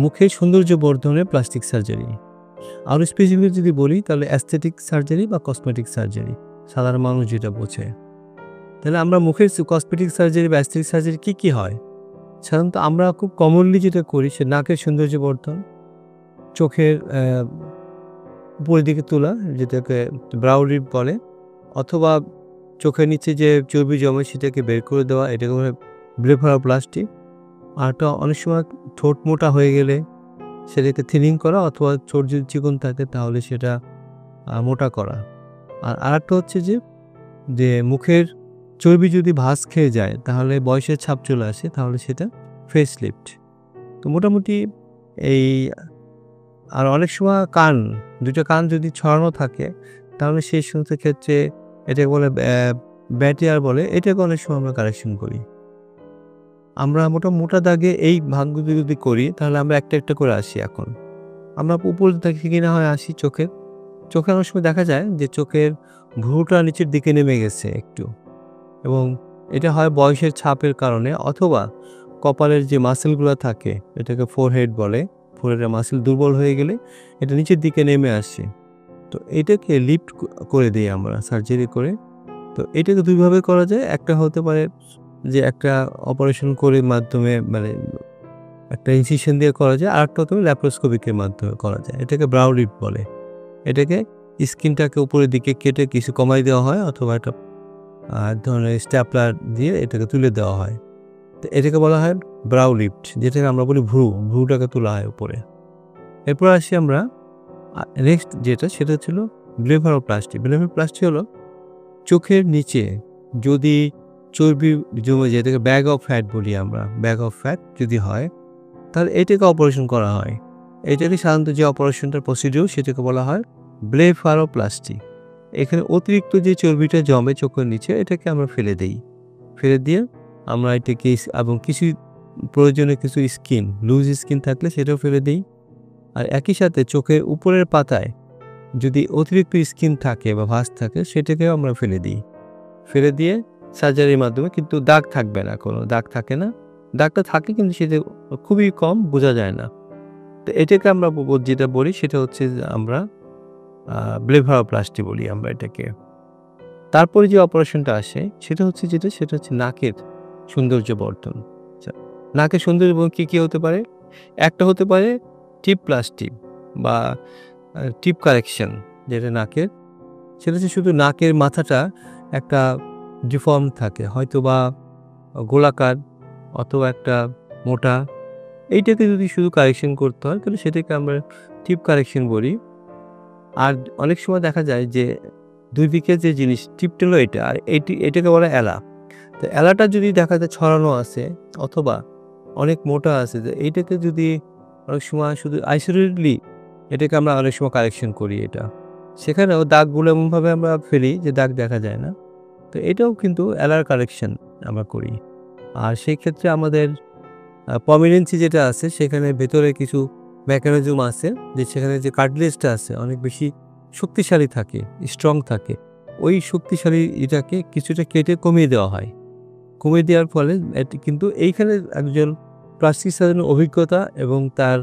মুখের সৌন্দর্য বর্ধনে plastic surgery. আরও স্পেসিফিক যদি বলি তাহলে অ্যাস্থেটিক সার্জারি বা কসমেটিক সার্জারি, সাধারণ মানুষ যেটা বোঝে। তাহলে আমরা মুখের কসমেটিক সার্জারি বা অ্যাস্থেটিক সার্জারি কী হয়? সাধারণত আমরা খুব কমনলি যেটা করি সে নাকের সৌন্দর্য বর্ধন, চোখের উপরের দিকে তোলা যেটাকে ব্রাউ লিফট বলে, অথবা চোখের নিচে যে চর্বি জমে সেটাকে বের করে দেওয়া, এটাকে বলে ব্লেফারোপ্লাস্টি। আরটা অনেক সময় ঠোঁট মোটা হয়ে গেলে সেটাকে থিনিং করা, অথবা ঠোঁট যদি চিকন থাকে তাহলে সেটা মোটা করা। আর আরেকটা হচ্ছে যে মুখের চর্বি যদি ভাঁজ খেয়ে যায় তাহলে বয়সের ছাপ চলে আসে, তাহলে সেটা ফেস লিফট। তো মোটামুটি এই আর অনেক সময় দুটো কান যদি ছড়ানো থাকে তাহলে সেই সমস্ত ক্ষেত্রে এটাকে বলে ব্যাটিয়ার বলে, এটাকে অনেক সময় আমরা কারেকশন করি। আমরা মোটা দাগে এই ভাগগুলো যদি করি তাহলে আমরা একটা একটা করে আসি। এখন আমরা উপর থেকে কিনা হয় আসি চোখে অনেক সময় দেখা যায় যে চোখের ভ্রুটা নিচের দিকে নেমে গেছে একটু, এবং এটা হয় বয়সের ছাপের কারণে, অথবা কপালের যে মাসেলগুলো থাকে এটাকে ফোরহেড বলে, ফোরহেডের মাসেল দুর্বল হয়ে গেলে এটা নিচের দিকে নেমে আসে। তো এটাকে লিফট করে দিই আমরা সার্জারি করে। তো এটাকে দুইভাবে করা যায়। একটা হতে পারে যে একটা অপারেশন করে মাধ্যমে, মানে একটা ইনসিশন দিয়ে করা যায়, আরেকটা হতে পারে ল্যাপ্রোস্কোপিকের মাধ্যমে করা যায়। এটাকে ব্রাউ লিফট বলে। এটাকে স্কিনটাকে উপরের দিকে কেটে কিছু কমাই দেওয়া হয়, অথবা একটা ধরনের স্ট্যাপলার দিয়ে এটাকে তুলে দেওয়া হয়। তো এটাকে বলা হয় ব্রাউ লিফট, যেটাকে আমরা বলি ভ্রুটাকে তোলা হয় উপরে। এরপর আসি আমরা নেক্সট সেটা ছিল ব্লেফারোপ্লাস্টি। ব্লেফারোপ্লাস্টি হলো চোখের নিচে যদি চর্বি জমে যায়, এটাকে ব্যাগ অফ ফ্যাট বলি আমরা। ব্যাগ অফ ফ্যাট যদি হয় তাহলে এটাকে অপারেশন করা হয়। এটাকে সাধারণত যে অপারেশনটার প্রসিডিউর সেটাকে বলা হয় ব্লেফারোপ্লাস্টি। এখানে অতিরিক্ত যে চর্বিটা জমে চোখের নিচে এটাকে আমরা ফেলে দিয়ে আমরা এটাকে এবং কিছু প্রয়োজনে কিছু লুজ স্কিন থাকলে সেটাও ফেলে দিই। আর একই সাথে চোখের উপরের পাতায় যদি অতিরিক্ত স্কিন থাকে বা ভাঁজ থাকে সেটাকেও আমরা ফেলে দিয়ে সার্জারির মাধ্যমে, কিন্তু দাগ থাকবে না, কোনো দাগ থাকে না। দাগটা থাকে কিন্তু সেটা খুবই কম, বোঝা যায় না। তো এটাকে আমরা যেটা বলি সেটা হচ্ছে আমরা ব্লেফারোপ্লাস্টি বলি আমরা এটাকে। তারপরে যে অপারেশনটা আসে সেটা হচ্ছে নাকের সৌন্দর্য বর্ধন। নাকের সৌন্দর্য বর্ধন কী হতে পারে? একটা হতে পারে টিপ প্লাস্টি বা টিপ কারেকশন, যেটা নাকের, সেটা হচ্ছে শুধু নাকের মাথাটা একটা ডিফর্ম থাকে, হয়তো বা গোলাকার অথবা একটা মোটা। এইটাকে যদি শুধু কারেকশন করতে হয় তাহলে সেটাকে আমরা টিপ কারেকশন বলি। আর অনেক সময় দেখা যায় যে দুই দিকে যে জিনিস টিপটা হলো এটা, আর এটাকে বলে এলা। তো এলাটা যদি দেখা যায় ছড়ানো আছে অথবা অনেক মোটা আছে, যে এইটাকে যদি অনেক সময় শুধু আইসোলেটেডলি এটাকে আমরা অনেক সময় কারেকশন করি। সেখানেও দাগগুলো এমনভাবে আমরা ফেলি যে দাগ দেখা যায় না। তো এটাও কিন্তু এলার কারেকশন আমরা করি। আর সেই ক্ষেত্রে আমাদের প্রমিনেন্সি যেটা আছে সেখানে ভেতরে কিছু মেকানিজম আছে, যে সেখানে যে কার্টিলেজটা আছে অনেক বেশি শক্তিশালী থাকে, স্ট্রং থাকে। ওই শক্তিশালী এটাকে কিছুটা কেটে কমিয়ে দেওয়া হয়। কমিয়ে দেওয়ার ফলে কিন্তু এইখানে একজন প্লাস্টিক সার্জনের অভিজ্ঞতা এবং তার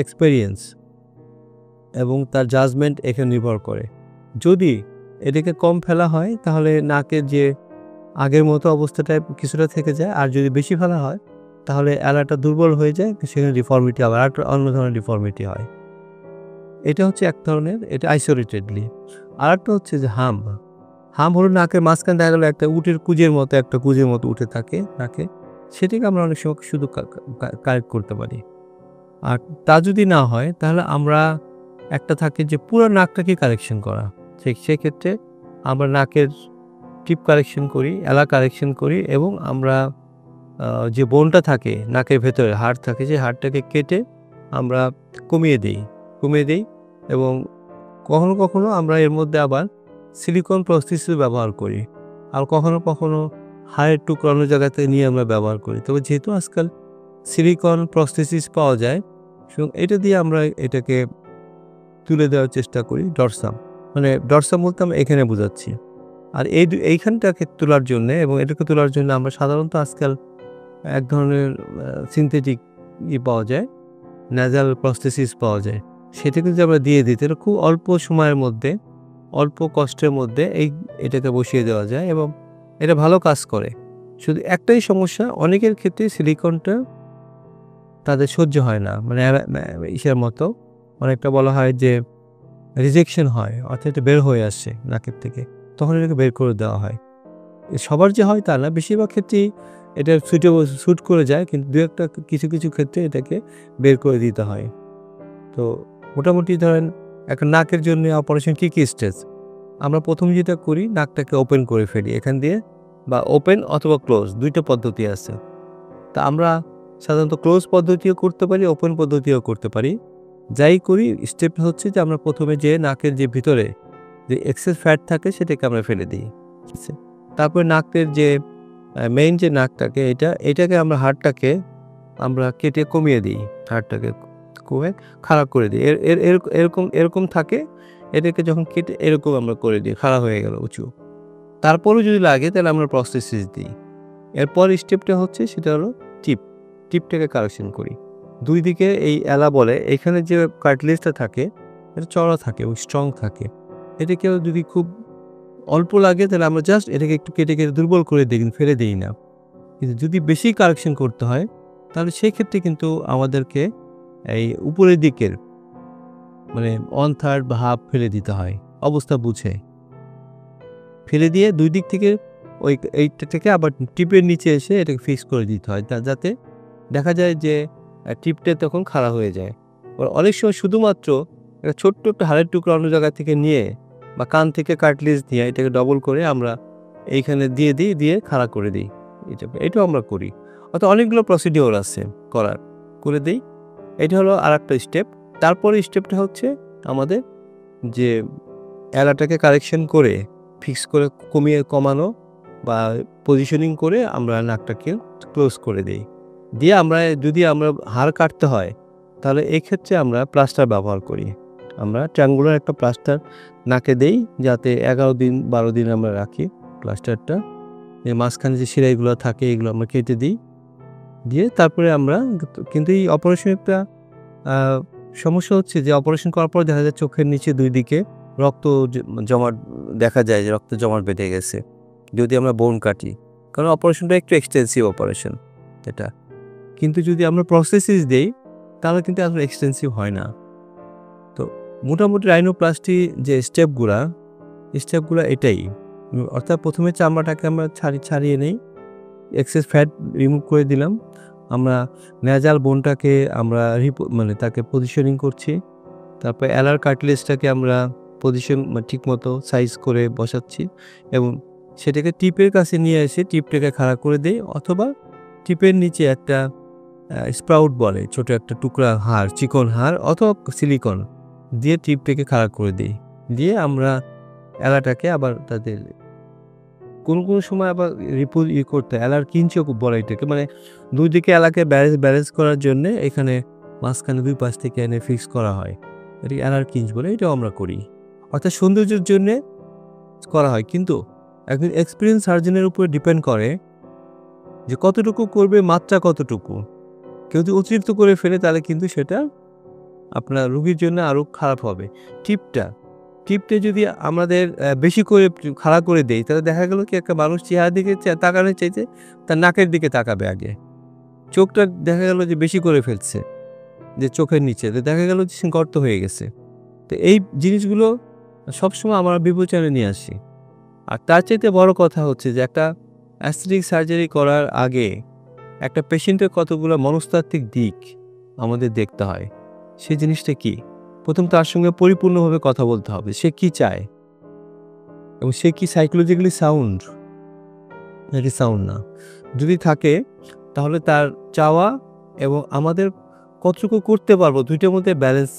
এক্সপেরিয়েন্স এবং তার জাজমেন্ট এখানে নির্ভর করে। যদি এটাকে কম ফেলা হয় তাহলে নাকের যে আগের মতো অবস্থাটা কিছুটা থেকে যায়, আর যদি বেশি ফেলা হয় তাহলে এলাটা দুর্বল হয়ে যায়, সেখানে ডিফর্মিটি আবার অন্য ধরনের ডিফর্মিটি হয়। এটা হচ্ছে এক ধরনের, এটা আইসোলেটেডলি। আর একটা হচ্ছে যে হাম হলো নাকের মাঝখানে দেখা গেল একটা কুজের মতো উঠে থাকে নাকে, সেটাকে আমরা অনেক সময় শুধু কারেক্ট করতে পারি। আর তা যদি না হয় তাহলে আমরা একটা থাকে যে পুরো নাকটাকে কারেকশন করা। সেক্ষেত্রে আমরা নাকের টিপ কারেকশন করি, এলা কারেকশন করি, এবং আমরা যে বোনটা থাকে নাকের ভেতরে হাড় থাকে, যে হাড়টাকে কেটে আমরা কমিয়ে দিই। এবং কখনো কখনো আমরা এর মধ্যে আবার সিলিকন প্রস্থেসিস ব্যবহার করি, আর কখনো হাড়ের টুকরো অন্য জায়গাতে নিয়ে আমরা ব্যবহার করি। তবে যেহেতু আজকাল সিলিকন প্রস্থেসিস পাওয়া যায়, এবং এটা দিয়ে আমরা এটাকে তুলে দেওয়ার চেষ্টা করি। ডরসাম বলতে আমরা এখানে বোঝাচ্ছি। আর এইখানটাকে তোলার জন্যে এবং এটাকে তোলার জন্য আমরা সাধারণত আজকাল এক ধরনের সিনথেটিক পাওয়া যায়, ন্যাজাল প্রস্থেসিস পাওয়া যায়। সেটাকে যদি আমরা দিয়ে দিই তাহলে খুব অল্প সময়ের মধ্যে, অল্প কষ্টের মধ্যে এটাকে বসিয়ে দেওয়া যায় এবং এটা ভালো কাজ করে। শুধু একটাই সমস্যা, অনেকের ক্ষেত্রে সিলিকনটা তাদের সহ্য হয় না। মানে ইসের মতো অনেকটা বলা হয় যে রিজেকশন হয়, অর্থাৎ এটা বের হয়ে আসছে নাকের থেকে, তখন এটাকে বের করে দেওয়া হয়। সবার যে হয় তা না, বেশিরভাগ ক্ষেত্রেই এটা স্যুট করে যায়, কিন্তু দু একটা কিছু কিছু ক্ষেত্রে এটাকে বের করে দিতে হয়। তো মোটামুটি ধরেন একটা নাকের জন্য অপারেশন কী কী স্টেজ? আমরা প্রথম যেটা করি, নাকটাকে ওপেন করে ফেলি এখান দিয়ে, বা ওপেন অথবা ক্লোজ দুইটা পদ্ধতি আছে। তা আমরা সাধারণত ক্লোজ পদ্ধতিও করতে পারি, ওপেন পদ্ধতিও করতে পারি। যাই করি, স্টেপ হচ্ছে যে আমরা প্রথমে যে নাকের যে ভিতরে যে এক্সেস ফ্যাট থাকে সেটাকে আমরা ফেলে দিই, ঠিক আছে? তারপরে নাকের যে মেইন যে নাকটাকে এটাকে আমরা হাড়টাকে আমরা কেটে কমিয়ে দিই, হাড়টাকে কমে খাড়া করে দিই। এরকম থাকে, এটাকে যখন কেটে এরকম আমরা করে দিই, খাড়া হয়ে গেল উঁচু। তারপরেও যদি লাগে তাহলে আমরা প্রস্থেসিস দিই। এরপর স্টেপটা হচ্ছে সেটা হলো টিপটাকে কারেকশন করি। দুই দিকে এই এলা বলে, এখানে যে কার্টিলেজটা থাকে এটা চওড়া থাকে এবং স্ট্রং থাকে। এটাকেও যদি খুব অল্প লাগে তাহলে আমরা জাস্ট এটাকে একটু কেটে দুর্বল করে দিই, ফেলে দিই না। কিন্তু যদি বেশি কারেকশন করতে হয় তাহলে সেই ক্ষেত্রে কিন্তু আমাদেরকে এই উপরের দিকের মানে 1/3 বা হাফ ফেলে দিতে হয়, অবস্থা বুঝে। ফেলে দিয়ে দুই দিক থেকে এইটা থেকে আবার টিপের নিচে এসে এটাকে ফিক্স করে দিতে হয়, যাতে দেখা যায় যে টিপটা তখন খাড়া হয়ে যায়। অনেক সময় শুধুমাত্র একটা ছোট্ট একটা হাড়ের টুকরা অন্য জায়গা থেকে নিয়ে বা কান থেকে কার্টিলেজ নিয়ে এটাকে ডবল করে আমরা এইখানে দিয়ে খাড়া করে দিই। এটাও আমরা করি। অর্থাৎ অনেকগুলো প্রসিডিওর আছে করে দিই। এটা হলো আরেকটা স্টেপ। তারপরে স্টেপটা হচ্ছে আমাদের যে এলাটাকে কারেকশন করে ফিক্স করে কমানো বা পজিশনিং করে আমরা নাকটাকে ক্লোজ করে দিই। দিয়ে যদি আমরা হাড় কাটতে হয় তাহলে এক্ষেত্রে আমরা প্লাস্টার ব্যবহার করি। আমরা ট্রায়াঙ্গুলার একটা প্লাস্টার নাকে দেই, যাতে 11 দিন 12 দিন আমরা রাখি প্লাস্টারটা। মাঝখানে যে সেলাইগুলো থাকে এগুলো আমরা কেটে দিই। দিয়ে তারপরে আমরা কিন্তু এই অপারেশন একটা সমস্যা হচ্ছে যে অপারেশন করার পর দেখা যায় চোখের নিচে দুই দিকে রক্ত জমাট দেখা যায়, যে রক্ত জমাট বেঁধে গেছে যদি আমরা বোন কাটি, কারণ অপারেশনটা একটু এক্সটেন্সিভ অপারেশন এটা। কিন্তু যদি আমরা প্রসেসিস দেই তাহলে কিন্তু এত এক্সটেন্সিভ হয় না। তো মোটামুটি রাইনোপ্লাস্টি যে স্টেপগুলা এটাই, অর্থাৎ প্রথমে চামড়াটাকে আমরা ছাড়িয়ে নেই, এক্সেস ফ্যাট রিমুভ করে দিলাম, আমরা ন্যাজাল বোনটাকে আমরা তাকে পজিশনিং করছি, তারপর এলার কার্টিলেজটাকে আমরা ঠিক মতো সাইজ করে বসাচ্ছি এবং সেটাকে টিপের কাছে নিয়ে এসে টিপটাকে খাড়া করে দেই, অথবা টিপের নিচে একটা স্প্রাউট বলে ছোট একটা টুকরা হাড়, চিকন হাড় অথবা সিলিকন দিয়ে টিপটাকে খাড়া করে দিই। দিয়ে আমরা এলাটাকে আবার তাদের কোনো সময় আবার করতে এলার কিঞ্চক বলে এটাকে, মানে দুই দিকে এলাকে ব্যালেন্স করার জন্যে এখানে মাঝখানে দুই পাশ থেকে এনে ফিক্স করা হয়, এটাকে এলার কিঞ্চ বলে, এটাও আমরা করি। অর্থাৎ সৌন্দর্যের জন্যে করা হয়, কিন্তু একজন এক্সপিরিয়েন্স সার্জনের উপর ডিপেন্ড করে যে কতটুকু করবে, মাত্রা কতটুকু। কেউ যদি অতিরিক্ত করে ফেলে তাহলে কিন্তু সেটা আপনার রোগীর জন্য আরও খারাপ হবে। টিপটা যদি আমাদের বেশি করে খাড়া করে দেই তাহলে দেখা গেল কি একটা মানুষ চেহারার দিকে তাকানোর চাইতে তার নাকের দিকে তাকাবে আগে। চোখটা দেখা গেল যে বেশি করে ফেলছে, যে চোখের নিচে দেখা গেল যে গর্ত হয়ে গেছে। তো এই জিনিসগুলো সবসময় আমরা বিবেচনায় নিয়ে আসি। আর তার চাইতে বড় কথা হচ্ছে যে একটা অ্যাস্থেটিক সার্জারি করার আগে একটা পেশেন্টের কতগুলো মনস্তাত্ত্বিক দিক আমাদের দেখতে হয়। সেই জিনিসটা কি? প্রথম তার সঙ্গে পরিপূর্ণভাবে কথা বলতে হবে, সে কি চায় এবং সে কি সাইকোলজিক্যালি সাউন্ড নাকি সাউন্ড না। যদি থাকে তাহলে তার চাওয়া এবং আমাদের কতটুকু করতে পারবো দুইটার মধ্যে ব্যালেন্স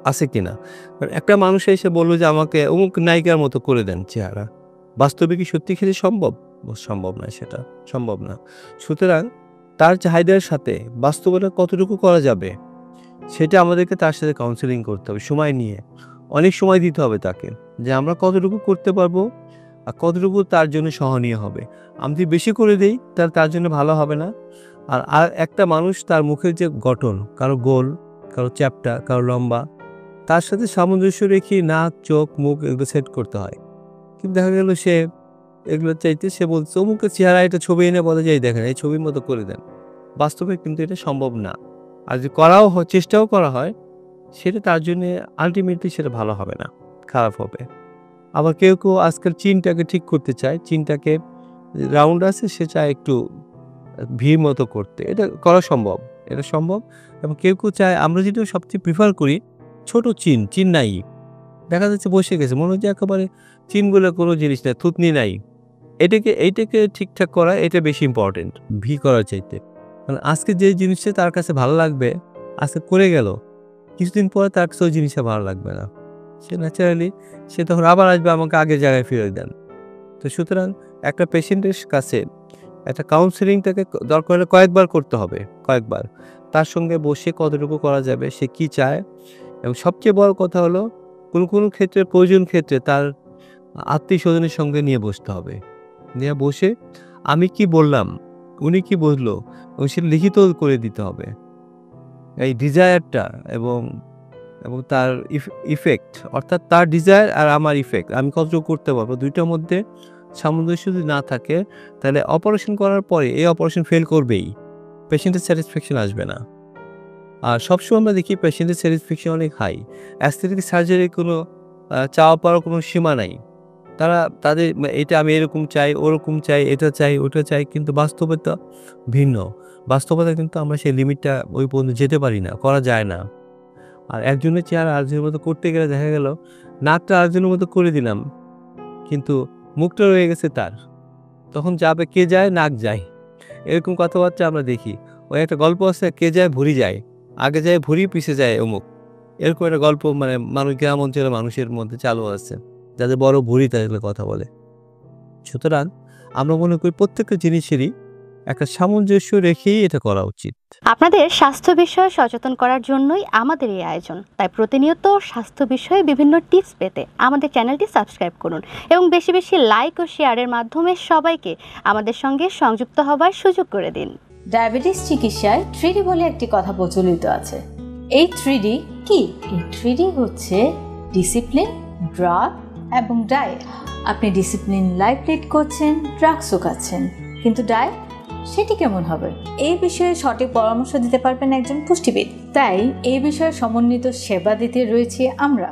আছে কিনা। কারণ একটা মানুষ এসে বললো যে আমাকে অমুক নায়িকার মতো করে দেন চেহারা, বাস্তবে কি সত্যি ক্ষেত্রে সম্ভব না, সেটা সম্ভব না। সুতরাং তার চাহিদার সাথে বাস্তবতা কতটুকু করা যাবে সেটা আমাদেরকে তার সাথে কাউন্সেলিং করতে হবে, সময় নিয়ে অনেক সময় দিতে হবে তাকে, যে আমরা কতটুকু করতে পারবো আর কতটুকু তার জন্য সহনীয় হবে। আমি যদি বেশি করে দিই তাহলে তার জন্য ভালো হবে না। আর একটা মানুষ তার মুখের যে গঠন, কারো গোল, কারো চ্যাপ্টা, কারো লম্বা, তার সাথে সামঞ্জস্য রেখে নাক, চোখ, মুখ এগুলো সেট করতে হয়। কিন্তু দেখা গেল সে এগুলো চাইতে সে বলছে অমুকের চেহারা একটা ছবি এনে বলে যে এই দেখেন এই ছবির মতো করে দেন। বাস্তবে কিন্তু এটা সম্ভব না। আর যদি করাও হয়, চেষ্টাও করা হয়, সেটা তার জন্যে আল্টিমেটলি সেটা ভালো হবে না, খারাপ হবে। আবার কেউ আজকাল চিনটাকে ঠিক করতে চায়। চিনটাকে রাউন্ড আছে সে চায় একটু ভির মতো করতে। এটা করা সম্ভব। এটা সম্ভব এবং কেউ চায় আমরা যেটা সবচেয়ে প্রিফার করি ছোট চিন নাই। দেখা যাচ্ছে বসে গেছে। মনে হচ্ছে একেবারে চিন বলে কোনো জিনিস নাই, থুতনি নাই। এইটাকে ঠিকঠাক করা এটা বেশি ইম্পর্টেন্ট ভি করার চাইতে। কারণ আজকে যে জিনিসটা তার কাছে ভালো লাগবে, আজকে করে গেল, কিছুদিন পরে তার কাছে ওই জিনিসটা ভালো লাগবে না। সে ন্যাচারালি সে তখন আবার আসবে আমাকে আগের জায়গায় ফিরে দেন। তো সুতরাং একটা পেশেন্টের কাছে একটা কাউন্সেলিং তাকে দরকার হলে কয়েকবার করতে হবে, কয়েকবার। তার সঙ্গে বসে কতটুকু করা যাবে, সে কী চায় এবং সবচেয়ে বড় কথা হলো কোনো ক্ষেত্রে প্রয়োজন ক্ষেত্রে তার আত্মীয়স্বজনের সঙ্গে নিয়ে বসতে হবে। নিয়ে বসে আমি কি বললাম, উনি কি বুঝলো এবং সেটা লিখিত করে দিতে হবে। এই ডিজায়ারটা এবং তার ইফেক্ট, অর্থাৎ তার ডিজায়ার আর আমার ইফেক্ট আমি কতটুকু করতে পারবো, দুইটার মধ্যে সামঞ্জস্য যদি না থাকে তাহলে অপারেশন করার পরে এই অপারেশন ফেল করবেই, পেশেন্টের স্যাটিসফ্যাকশন আসবে না। আর সবসময় আমরা দেখি পেশেন্টের স্যাটিসফ্যাকশন অনেক হাই। অ্যাস্থেটিক সার্জারির কোনো চাওয়া পাওয়ার কোনো সীমা নাই। তাদের এটা আমি এরকম চাই, ওরকম চাই, এটা চাই, ওটা চাই, কিন্তু বাস্তবতা ভিন্ন। বাস্তবতা কিন্তু আমরা সেই লিমিটটা ওই পর্যন্ত যেতে পারি না, করা যায় না। আর একজনের চেহারা আরেকজনের মতো করতে গেলে দেখা গেল নাকটা আরেকজনের মতো করে দিলাম, কিন্তু মুখটা রয়ে গেছে তার। তখন যাবে কে যায়, নাক যায়, এরকম কথাবার্তা আমরা দেখি। ওই একটা গল্প আছে, কে যায় ভুঁড়ি যায়, আগে যায় ভুঁড়ি, পিছে যায় অমুক। এরকম একটা গল্প মানুষ গ্রাম অঞ্চলের মানুষের মধ্যে চালু আছে, যাদের বড় ভুঁড়ি তাদের কথা বলে। সুতরাং আমরা মনে করি প্রত্যেকটা জিনিসেরই একটা সামঞ্জস্য রেখেই এটা করা উচিত। আপনাদের স্বাস্থ্য বিষয়ে সচেতন করার জন্যই আমাদের এই আয়োজন। তাই প্রতিনিয়ত স্বাস্থ্য বিষয়ে বিভিন্ন টিপস পেতে আমাদের চ্যানেলটি সাবস্ক্রাইব করুন এবং বেশি বেশি লাইক ও শেয়ারের মাধ্যমে সবাইকে আমাদের সঙ্গে সংযুক্ত হবার সুযোগ করে দিন। ডায়াবেটিস চিকিৎসায় 3D বলে একটি কথা প্রচলিত আছে। এই 3D কি? এই 3D হচ্ছে ডিসিপ্লিন, ড্রাগ এবং ডায়েট। আপনি ডিসিপ্লিন লাইফ লিড করছেন, ড্রাগসও খাচ্ছেন, কিন্তু ডায়েট সেটি কেমন হবে? এই বিষয়ে সঠিক পরামর্শ দিতে পারবেন একজন পুষ্টিবিদ। তাই এই বিষয়ে সমন্বিত সেবা দিতে রয়েছে আমরা।